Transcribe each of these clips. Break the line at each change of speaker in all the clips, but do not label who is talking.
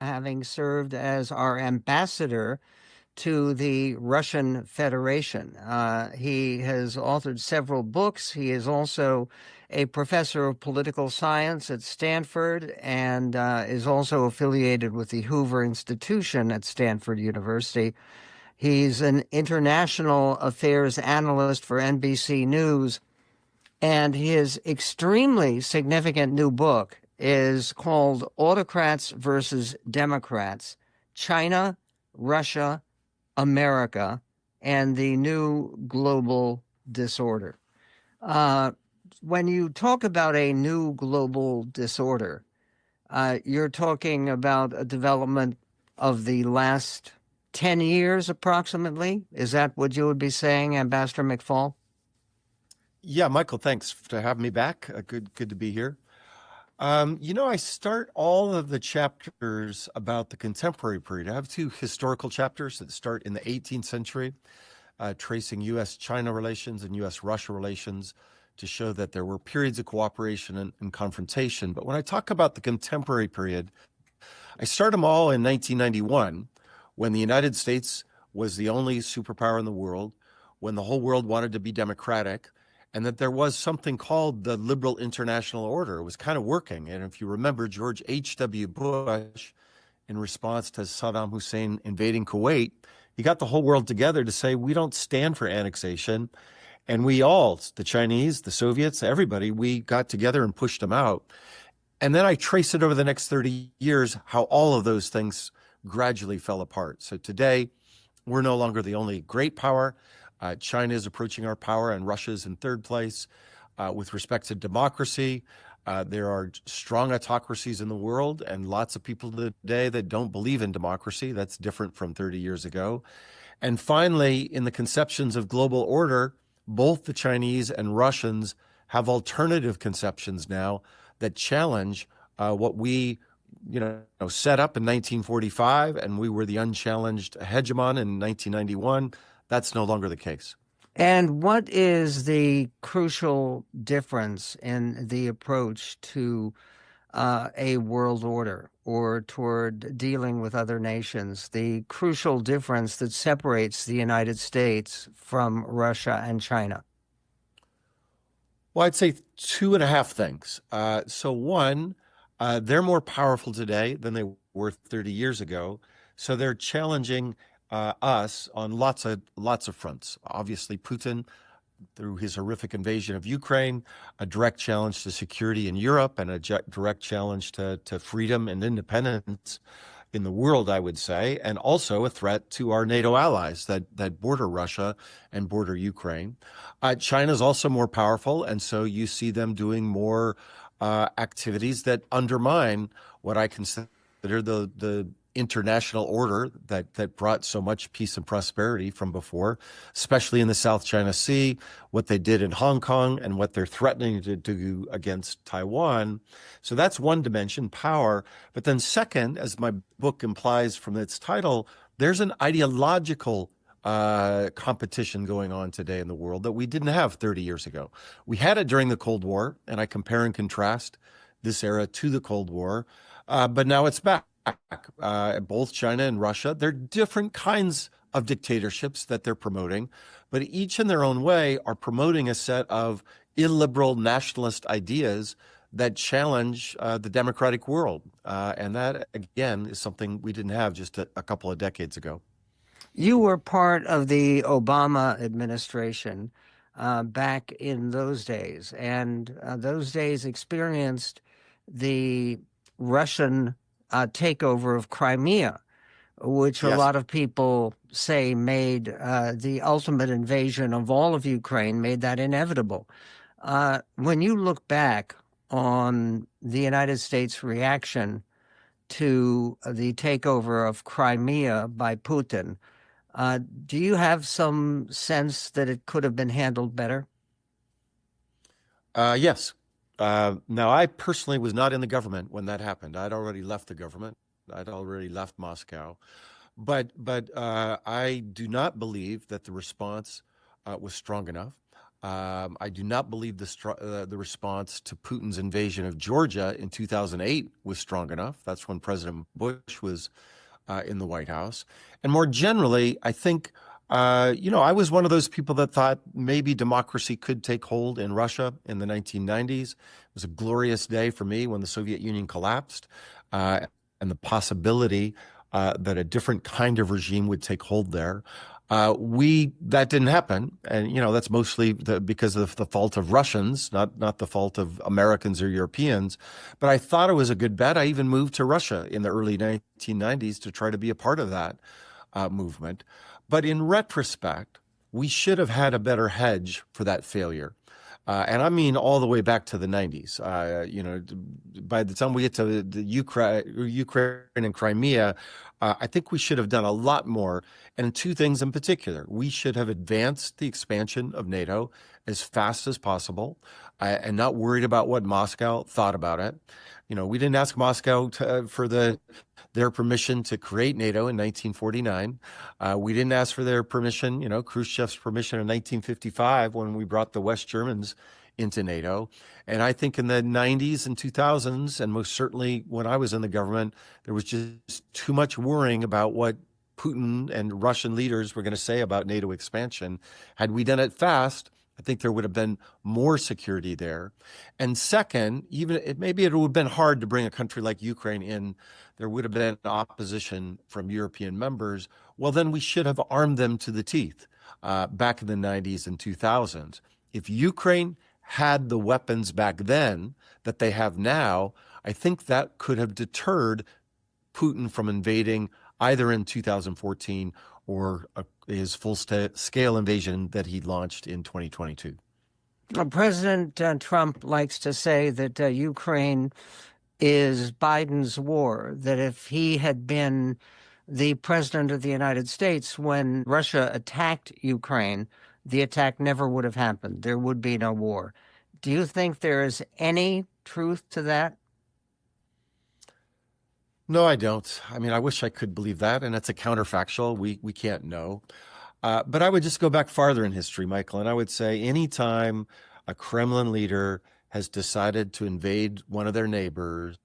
having served as our ambassador to the Russian Federation. He has authored several books. He is also a professor of political science at Stanford and is also affiliated with the Hoover Institution at Stanford University. He's an international affairs analyst for NBC News, and his extremely significant new book is called Autocrats versus Democrats: China, Russia, America, and the New Global Disorder. Uh, when you talk about a new global disorder, you're talking about a development of the last 10 years approximately. Is that what you would be saying, Ambassador McFaul?
Yeah, Michael, thanks for having me back. Good to be here. I start all of the chapters about the contemporary period. I have two historical chapters that start in the 18th century, tracing U.S.-China relations and U.S.-Russia relations to show that there were periods of cooperation and confrontation. But when I talk about the contemporary period, I start them all in 1991, when the United States was the only superpower in the world, when the whole world wanted to be democratic, and that there was something called the liberal international order. It was kind of working. And if you remember, George H.W. Bush, in response to Saddam Hussein invading Kuwait, he got the whole world together to say, we don't stand for annexation. And we all, the Chinese, the Soviets, everybody, we got together and pushed them out. And then I trace it over the next 30 years, how all of those things gradually fell apart. So today, we're no longer the only great power. China is approaching our power, and Russia is in third place. With respect to democracy, there are strong autocracies in the world, and lots of people today that don't believe in democracy. That's different from 30 years ago. And finally, in the conceptions of global order, both the Chinese and Russians have alternative conceptions now that challenge what we set up in 1945, and we were the unchallenged hegemon in 1991. That's no longer the case.
And what is the crucial difference in the approach to a world order or toward dealing with other nations? The crucial difference that separates the United States from Russia and China?
Well, I'd say two and a half things. So one, they're more powerful today than they were 30 years ago. So they're challenging us on lots of fronts. Obviously, Putin, through his horrific invasion of Ukraine, a direct challenge to security in Europe, and a direct challenge to freedom and independence in the world, I would say, and also a threat to our NATO allies that border Russia and border Ukraine. China is also more powerful, and so you see them doing more activities that undermine what I consider the international order that brought so much peace and prosperity from before, especially in the South China Sea, what they did in Hong Kong, and what they're threatening to do against Taiwan. So that's one dimension, power. But then second, as my book implies from its title, there's an ideological competition going on today in the world that we didn't have 30 years ago. We had it during the Cold War, and I compare and contrast this era to the Cold War, but now it's back. Both China and Russia, they're different kinds of dictatorships that they're promoting, but each in their own way are promoting a set of illiberal nationalist ideas that challenge the democratic world. And that, again, is something we didn't have just a couple of decades ago.
You were part of the Obama administration back in those days, and those days experienced the Russian takeover of Crimea, which a
Yes.
lot of people say made the ultimate invasion of all of Ukraine, made that inevitable. When you look back on the United States' reaction to the takeover of Crimea by Putin, do you have some sense that it could have been handled better?
Yes. Now, I personally was not in the government when that happened. I'd already left the government. I'd already left Moscow. But I do not believe that the response was strong enough. I do not believe the response to Putin's invasion of Georgia in 2008 was strong enough. That's when President Bush was in the White House. And more generally, I think, I was one of those people that thought maybe democracy could take hold in Russia in the 1990s. It was a glorious day for me when the Soviet Union collapsed, and the possibility that a different kind of regime would take hold there. That didn't happen, and that's mostly because of the fault of Russians, not the fault of Americans or Europeans. But I thought it was a good bet. I even moved to Russia in the early 1990s to try to be a part of that movement. But in retrospect, we should have had a better hedge for that failure. And I mean all the way back to the 90s. By the time we get to the Ukraine and Crimea, I think we should have done a lot more. And two things in particular. We should have advanced the expansion of NATO as fast as possible and not worried about what Moscow thought about it. We didn't ask Moscow for their permission to create NATO in 1949. We didn't ask for their permission, Khrushchev's permission in 1955 when we brought the West Germans into NATO. And I think in the 90s and 2000s, and most certainly when I was in the government, there was just too much worrying about what Putin and Russian leaders were going to say about NATO expansion. Had we done it fast, I think there would have been more security there. And second, maybe it would have been hard to bring a country like Ukraine in. There would have been opposition from European members. Well, then we should have armed them to the teeth back in the 90s and 2000s. If Ukraine had the weapons back then that they have now, I think that could have deterred Putin from invading either in 2014 or his full-scale invasion that he launched in 2022.
President Trump likes to say that Ukraine is Biden's war, that if he had been the president of the United States when Russia attacked Ukraine, the attack never would have happened. There would be no war. Do you think there is any truth to that?
No, I don't. I mean, I wish I could believe that, and it's a counterfactual. We can't know. But I would just go back farther in history, Michael, and I would say anytime a Kremlin leader has decided to invade one of their neighbors,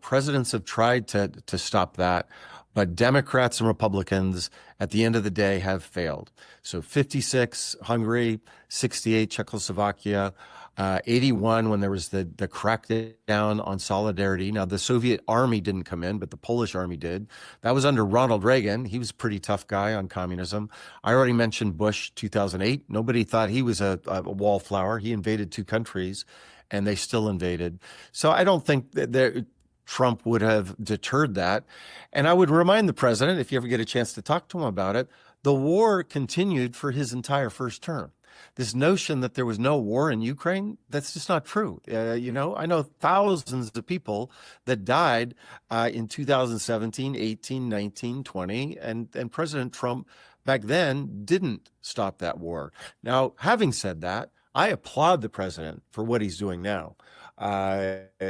presidents have tried to stop that, but Democrats and Republicans at the end of the day have failed. So 56, Hungary, 68, Czechoslovakia, 81 when there was the crackdown on solidarity. Now, the Soviet army didn't come in, but the Polish army did. That was under Ronald Reagan. He was a pretty tough guy on communism. I already mentioned Bush 2008. Nobody thought he was a wallflower. He invaded two countries, and they still invaded. So I don't think that Trump would have deterred that. And I would remind the president, if you ever get a chance to talk to him about it, the war continued for his entire first term. This notion that there was no war in Ukraine, that's just not true. I know thousands of people that died in 2017, 18, 19, 20, and President Trump back then didn't stop that war. Now, having said that, I applaud the president for what he's doing now.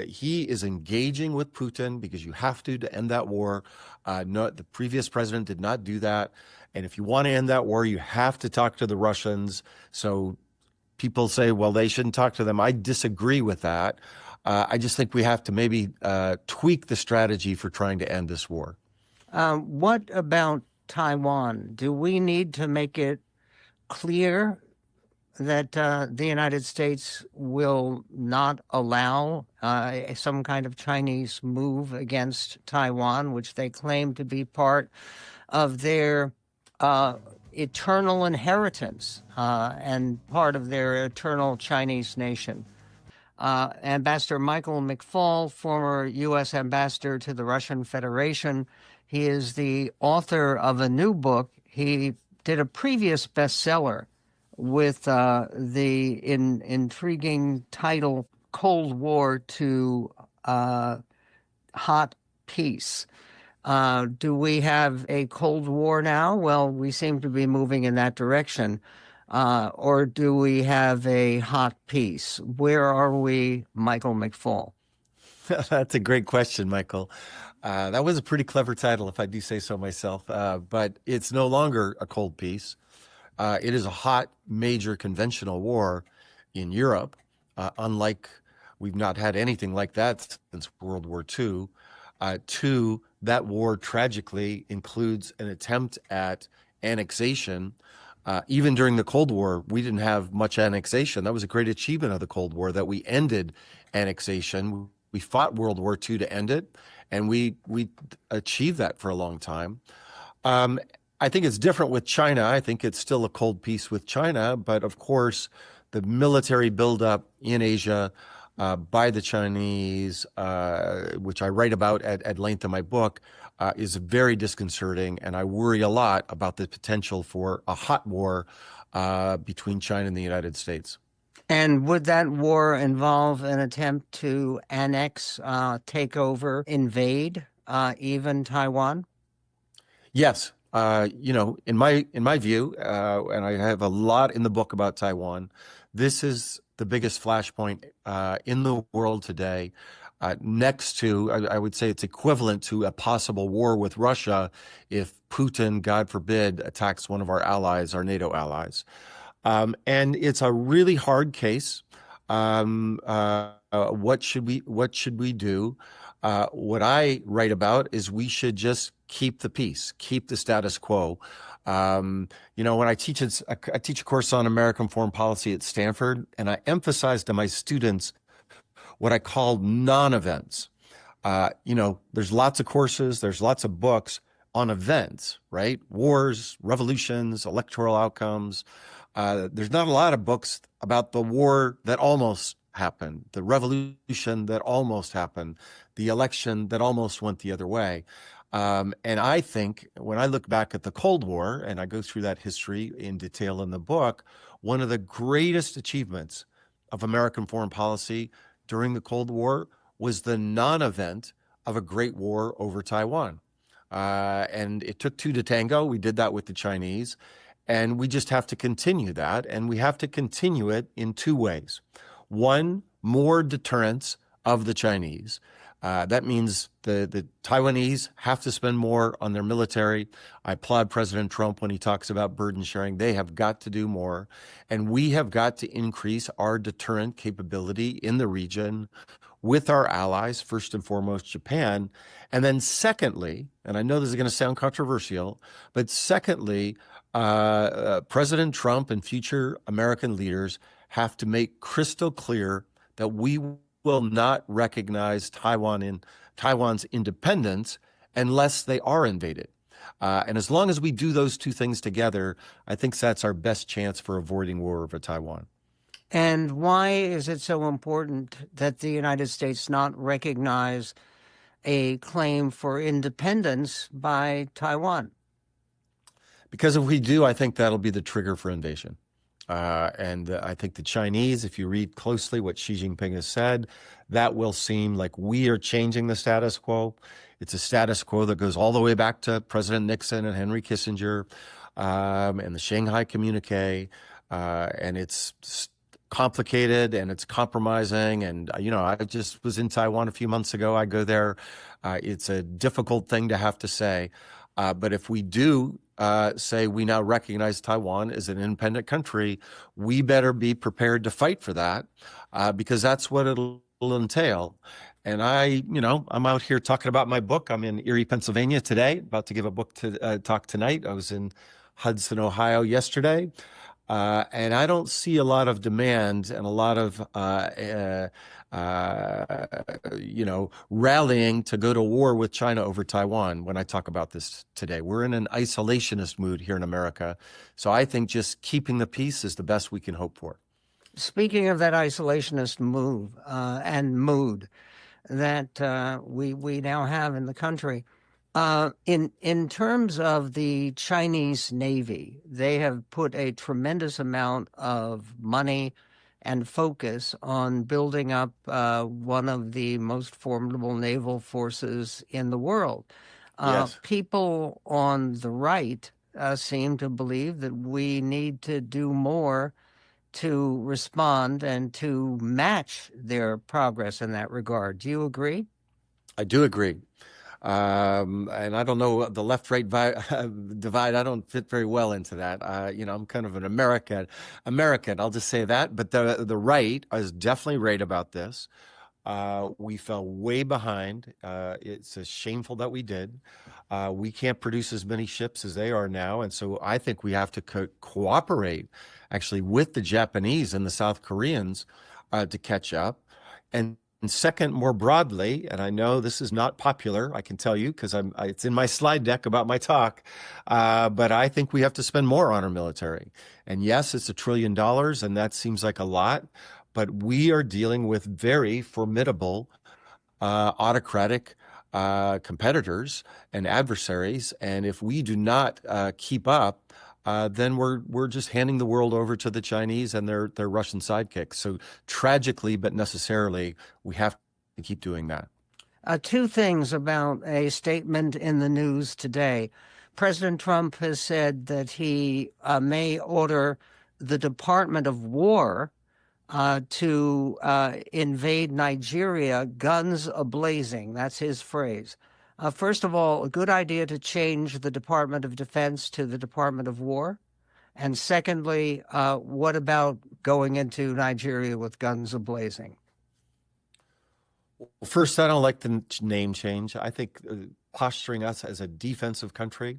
He is engaging with Putin because you have to end that war. No, the previous president did not do that. And if you want to end that war, you have to talk to the Russians. So people say, well, they shouldn't talk to them. I disagree with that. I just think we have to maybe tweak the strategy for trying to end this war.
What about Taiwan? Do we need to make it clear that the United States will not allow some kind of Chinese move against Taiwan, which they claim to be part of their eternal inheritance and part of their eternal Chinese nation? Ambassador Michael McFaul, former U.S. ambassador to the Russian Federation, he is the author of a new book. He did a previous bestseller with the intriguing title Cold War to Hot Peace. Do we have a Cold War now? Well, we seem to be moving in that direction. Or do we have a hot peace? Where are we, Michael McFaul?
That's a great question, Michael. That was a pretty clever title, if I do say so myself. But it's no longer a cold peace. It is a hot, major conventional war in Europe, unlike we've not had anything like that since World War II. Two, that war tragically includes an attempt at annexation. Even during the Cold War, we didn't have much annexation. That was a great achievement of the Cold War, that we ended annexation. We fought World War II to end it, and we achieved that for a long time. I think it's different with China. I think it's still a cold peace with China, but of course, the military buildup in Asia by the Chinese, which I write about at length in my book, is very disconcerting, and I worry a lot about the potential for a hot war between China and the United States.
And would that war involve an attempt to annex, take over, invade, even Taiwan?
Yes, in my view, and I have a lot in the book about Taiwan. This is the biggest flashpoint in the world today. Next to, I would say it's equivalent to a possible war with Russia if Putin, God forbid, attacks one of our allies, our NATO allies. And it's a really hard case. What should we do? What I write about is we should just keep the peace, keep the status quo. When I teach a course on American foreign policy at Stanford, and I emphasize to my students what I call non-events. There's lots of courses, there's lots of books on events, right? Wars, revolutions, electoral outcomes. There's not a lot of books about the war that almost happened, the revolution that almost happened, the election that almost went the other way. And I think when I look back at the Cold War, and I go through that history in detail in the book, one of the greatest achievements of American foreign policy during the Cold War was the non-event of a great war over Taiwan. And it took two to tango. We did that with the Chinese. And we just have to continue that. And we have to continue it in two ways. One, more deterrence of the Chinese. That means the Taiwanese have to spend more on their military. I applaud President Trump when he talks about burden sharing. They have got to do more. And we have got to increase our deterrent capability in the region with our allies, first and foremost, Japan. And then secondly, and I know this is going to sound controversial, but secondly, President Trump and future American leaders have to make crystal clear that we will not recognize Taiwan's independence unless they are invaded. And as long as we do those two things together, I think that's our best chance for avoiding war over Taiwan.
And why is it so important that the United States not recognize a claim for independence by Taiwan?
Because if we do, I think that'll be the trigger for invasion. And I think the Chinese, if you read closely what Xi Jinping has said, that will seem like we are changing the status quo. It's a status quo that goes all the way back to President Nixon and Henry Kissinger and the Shanghai Communique. And it's complicated and it's compromising. And, I just was in Taiwan a few months ago. I go there. It's a difficult thing to have to say. But if we do say we now recognize Taiwan as an independent country, we better be prepared to fight for that because that's what it'll entail. And I'm out here talking about my book. I'm in Erie, Pennsylvania today, about to give a book talk tonight. I was in Hudson, Ohio yesterday. And I don't see a lot of demand and a lot of, rallying to go to war with China over Taiwan when I talk about this today. We're in an isolationist mood here in America. So I think just keeping the peace is the best we can hope for.
Speaking of that isolationist move and mood that we now have in the country, in terms of the Chinese Navy, they have put a tremendous amount of money and focus on building up one of the most formidable naval forces in the world.
Yes.
People on the right seem to believe that we need to do more to respond and to match their progress in that regard. Do you agree?
I do agree. And I don't know the left-right divide. I don't fit very well into that. I'm kind of an American. I'll just say that. But the right is definitely right about this. We fell way behind. It's shameful that we did. We can't produce as many ships as they are now. And so I think we have to cooperate actually with the Japanese and the South Koreans to catch up. And second, more broadly, and I know this is not popular, I can tell you, because it's in my slide deck about my talk, but I think we have to spend more on our military. And yes, it's $1 trillion, and that seems like a lot, but we are dealing with very formidable autocratic competitors and adversaries. And if we do not keep up, then we're just handing the world over to the Chinese and their Russian sidekicks. So tragically, but necessarily, we have to keep doing that.
Two things about a statement in the news today. President Trump has said that he may order the Department of War to invade Nigeria, guns a-blazing. That's his phrase. First of all, a good idea to change the Department of Defense to the Department of War. And secondly, what about going into Nigeria with guns a-blazing?
Well, first, I don't like the name change. I think posturing us as a defensive country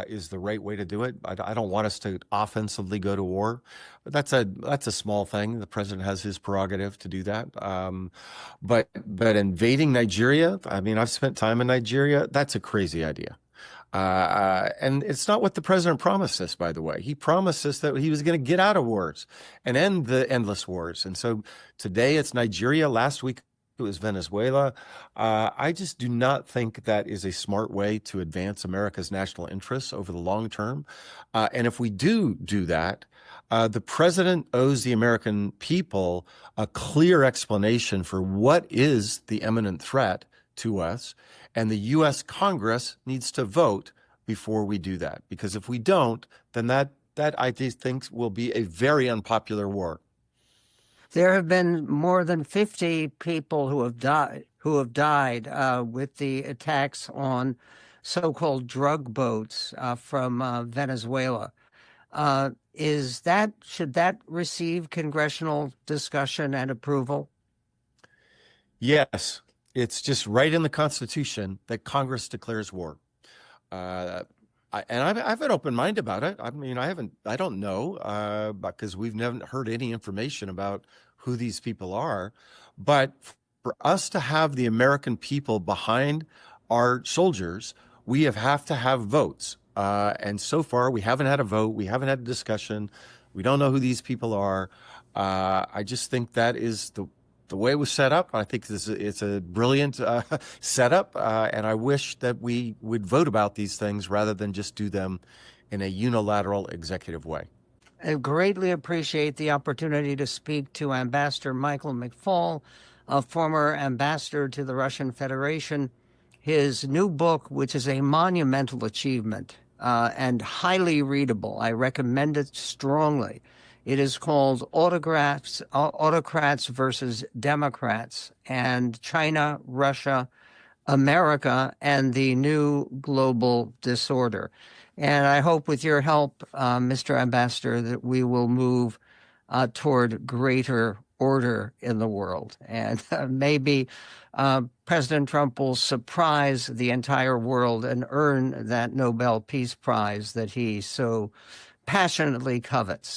is the right way to do it. I don't want us to offensively go to war, but that's a small thing. The president has his prerogative to do that. But invading Nigeria, I mean, I've spent time in Nigeria. That's a crazy idea. And it's not what the president promised us, by the way. He promised us that he was going to get out of wars and end the endless wars. And so today it's Nigeria. Last week it was Venezuela. I just do not think that is a smart way to advance America's national interests over the long term. And if we do that, the president owes the American people a clear explanation for what is the imminent threat to us. And the U.S. Congress needs to vote before we do that. Because if we don't, then that I think will be a very unpopular war.
There have been more than 50 people who have died with the attacks on so-called drug boats from Venezuela. Should that receive congressional discussion and approval?
Yes, it's just right in the Constitution that Congress declares war. I have an open mind about it. I mean, I don't know, because we've never heard any information about who these people are. But for us to have the American people behind our soldiers, we have to have votes. And so far, we haven't had a vote. We haven't had a discussion. We don't know who these people are. I just think that is the way it was set up. I think it's a brilliant setup, and I wish that we would vote about these things rather than just do them in a unilateral executive way.
I greatly appreciate the opportunity to speak to Ambassador Michael McFaul, a former ambassador to the Russian Federation. His new book, which is a monumental achievement and highly readable, I recommend it strongly. It is called Autocrats versus Democrats, and China, Russia, America, and the New Global Disorder. And I hope with your help, Mr. Ambassador, that we will move toward greater order in the world. And maybe President Trump will surprise the entire world and earn that Nobel Peace Prize that he so passionately covets.